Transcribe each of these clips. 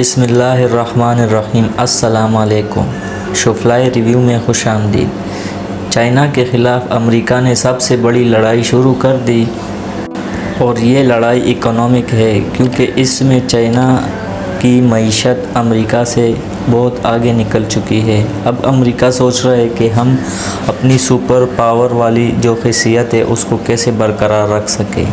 بسم اللہ الرحمن الرحیم۔ السلام علیکم۔ شوفلائی ریویو میں خوش آمدید۔ چائنا کے خلاف امریکہ نے سب سے بڑی لڑائی شروع کر دی اور یہ لڑائی اکنامک ہے، کیونکہ اس میں چائنا کی معیشت امریکہ سے بہت آگے نکل چکی ہے۔ اب امریکہ سوچ رہا ہے کہ ہم اپنی سپر پاور والی جو حیثیت ہے اس کو کیسے برقرار رکھ سکیں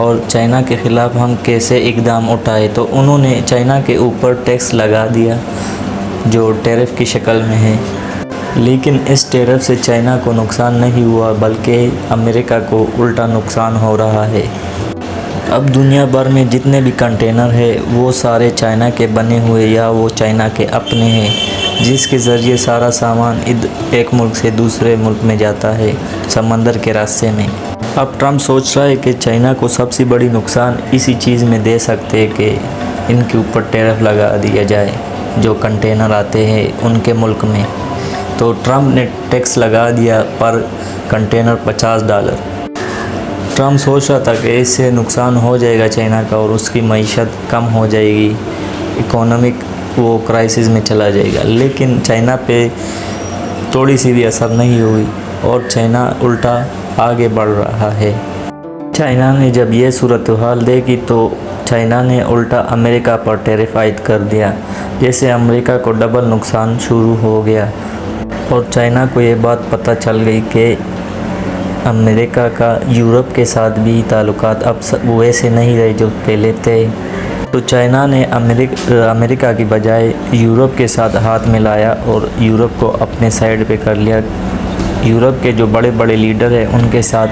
اور چائنا کے خلاف ہم کیسے اقدام اٹھائے۔ تو انہوں نے چائنا کے اوپر ٹیکس لگا دیا جو ٹیرف کی شکل میں ہے، لیکن اس ٹیرف سے چائنا کو نقصان نہیں ہوا بلکہ امریکہ کو الٹا نقصان ہو رہا ہے۔ اب دنیا بھر میں جتنے بھی کنٹینر ہیں وہ سارے چائنا کے بنے ہوئے یا وہ چائنا کے اپنے ہیں، جس کے ذریعے سارا سامان ایک ملک سے دوسرے ملک میں جاتا ہے سمندر کے راستے میں۔ اب ٹرمپ سوچ رہا ہے کہ چائنا کو سب سے بڑی نقصان اسی چیز میں دے سکتے کہ ان کے اوپر ٹیرف لگا دیا جائے جو کنٹینر آتے ہیں ان کے ملک میں۔ تو ٹرمپ نے ٹیکس لگا دیا پر کنٹینر $50۔ ٹرمپ سوچ رہا تھا کہ اس سے نقصان ہو جائے گا چائنا کا اور اس کی معیشت کم ہو جائے گی، اکنامک وہ کرائسس میں چلا جائے گا، لیکن چائنا پہ تھوڑی سی بھی اثر نہیں ہوئی اور چائنا الٹا آگے بڑھ رہا ہے۔ چائنا نے جب یہ صورتحال دیکھی تو چائنا نے الٹا امریکہ پر ٹیرف عائد کر دیا، جیسے امریکہ کو ڈبل نقصان شروع ہو گیا اور چائنا کو یہ بات پتہ چل گئی کہ امریکہ کا یورپ کے ساتھ بھی تعلقات اب ویسے نہیں رہے جو پہلے تھے۔ تو چائنا نے امریکہ کی بجائے یورپ کے ساتھ ہاتھ ملایا اور یورپ کو اپنے سائیڈ پہ کر لیا۔ یورپ کے جو بڑے بڑے لیڈر ہیں ان کے ساتھ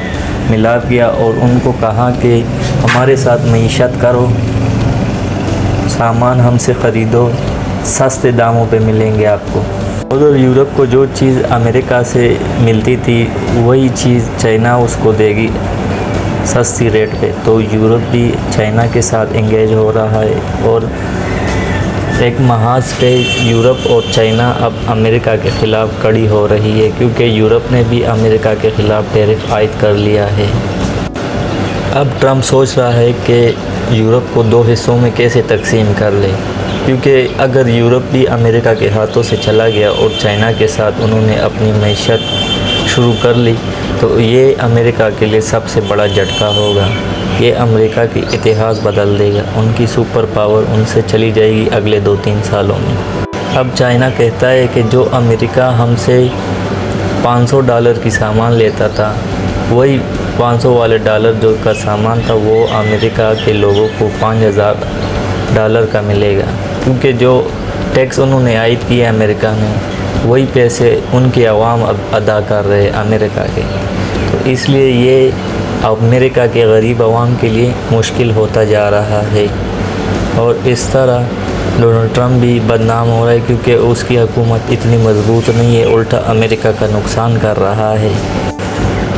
ملاپ کیا اور ان کو کہا کہ ہمارے ساتھ معیشت کرو، سامان ہم سے خریدو، سستے داموں پہ ملیں گے آپ کو۔ اگر یورپ کو جو چیز امریکہ سے ملتی تھی وہی چیز چائنا اس کو دے گی سستی ریٹ پہ، تو یورپ بھی چائنا کے ساتھ انگیج ہو رہا ہے اور ایک محاذ پہ یورپ اور چائنا اب امریکہ کے خلاف کڑی ہو رہی ہے، کیونکہ یورپ نے بھی امریکہ کے خلاف ٹیرف عائد کر لیا ہے۔ اب ٹرمپ سوچ رہا ہے کہ یورپ کو دو حصوں میں کیسے تقسیم کر لے، کیونکہ اگر یورپ بھی امریکہ کے ہاتھوں سے چلا گیا اور چائنا کے ساتھ انہوں نے اپنی معیشت شروع کر لی تو یہ امریکہ کے لیے سب سے بڑا جھٹکا ہوگا۔ یہ امریکہ کی اتہاس بدل دے گا، ان کی سپر پاور ان سے چلی جائے گی اگلے 2-3 سالوں میں۔ اب چائنا کہتا ہے کہ جو امریکہ ہم سے $500 کی سامان لیتا تھا وہی $500 والے ڈالر جو کا سامان تھا وہ امریکہ کے لوگوں کو $5000 کا ملے گا، کیونکہ جو ٹیکس انہوں نے عائد کیا امریکہ میں وہی پیسے ان کی عوام اب ادا کر رہے امریکہ کے، تو اس لیے یہ امریکہ کے غریب عوام کے لیے مشکل ہوتا جا رہا ہے اور اس طرح ڈونلڈ ٹرمپ بھی بدنام ہو رہا ہے، کیونکہ اس کی حکومت اتنی مضبوط نہیں ہے، الٹا امریکہ کا نقصان کر رہا ہے۔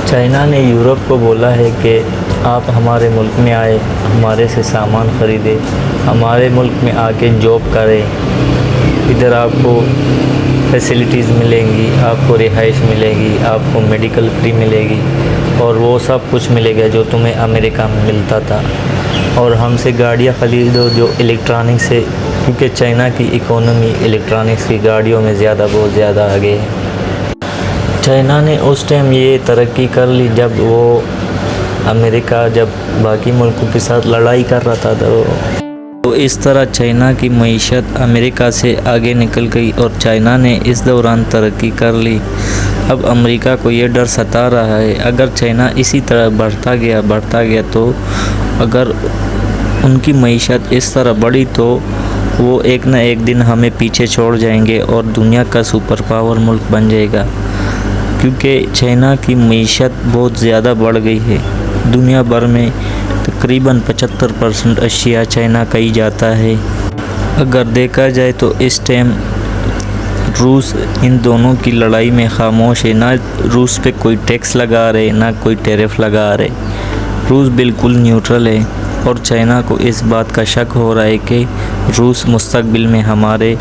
چائنا نے یورپ کو بولا ہے کہ آپ ہمارے ملک میں آئے، ہمارے سے سامان خریدے، ہمارے ملک میں آ کے جاب کریں، ادھر آپ کو فیسلٹیز ملیں گی، آپ کو رہائش ملے گی، آپ کو میڈیکل فری ملے گی اور وہ سب کچھ ملے گا جو تمہیں امریکہ میں ملتا تھا، اور ہم سے گاڑیاں خریدو جو الیکٹرانکس ہے، کیونکہ چائنا کی اکانومی الیکٹرانکس کی گاڑیوں میں بہت زیادہ آگے ہے۔ چائنا نے اس ٹائم یہ ترقی کر لی جب وہ امریکہ جب باقی ملکوں کے ساتھ لڑائی کر رہا تھا، تو اس طرح چائنا کی معیشت امریکہ سے آگے نکل گئی اور چائنا نے اس دوران ترقی کر لی۔ اب امریکہ کو یہ ڈر ستا رہا ہے اگر چائنا اسی طرح بڑھتا گیا تو اگر ان کی معیشت اس طرح بڑھی تو وہ ایک نہ ایک دن ہمیں پیچھے چھوڑ جائیں گے اور دنیا کا سپر پاور ملک بن جائے گا، کیونکہ چائنا کی معیشت بہت زیادہ بڑھ گئی ہے۔ دنیا بھر میں تقریباً 75% اشیاء چائنا کا ہی جاتا ہے۔ اگر دیکھا جائے تو اس ٹائم روس ان دونوں کی لڑائی میں خاموش ہے، نہ روس پہ کوئی ٹیکس لگا رہے نہ کوئی ٹیرف لگا رہے، روس بالکل نیوٹرل ہے اور چائنا کو اس بات کا شک ہو رہا ہے کہ روس مستقبل میں ہمارے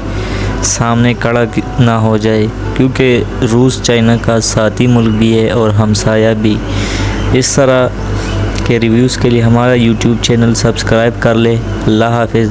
سامنے کھڑا نہ ہو جائے، کیونکہ روس چائنا کا ساتھی ملک بھی ہے اور ہمسایہ بھی۔ اس طرح کے ریویوز کے لیے ہمارا یوٹیوب چینل سبسکرائب کر لے۔ اللہ حافظ۔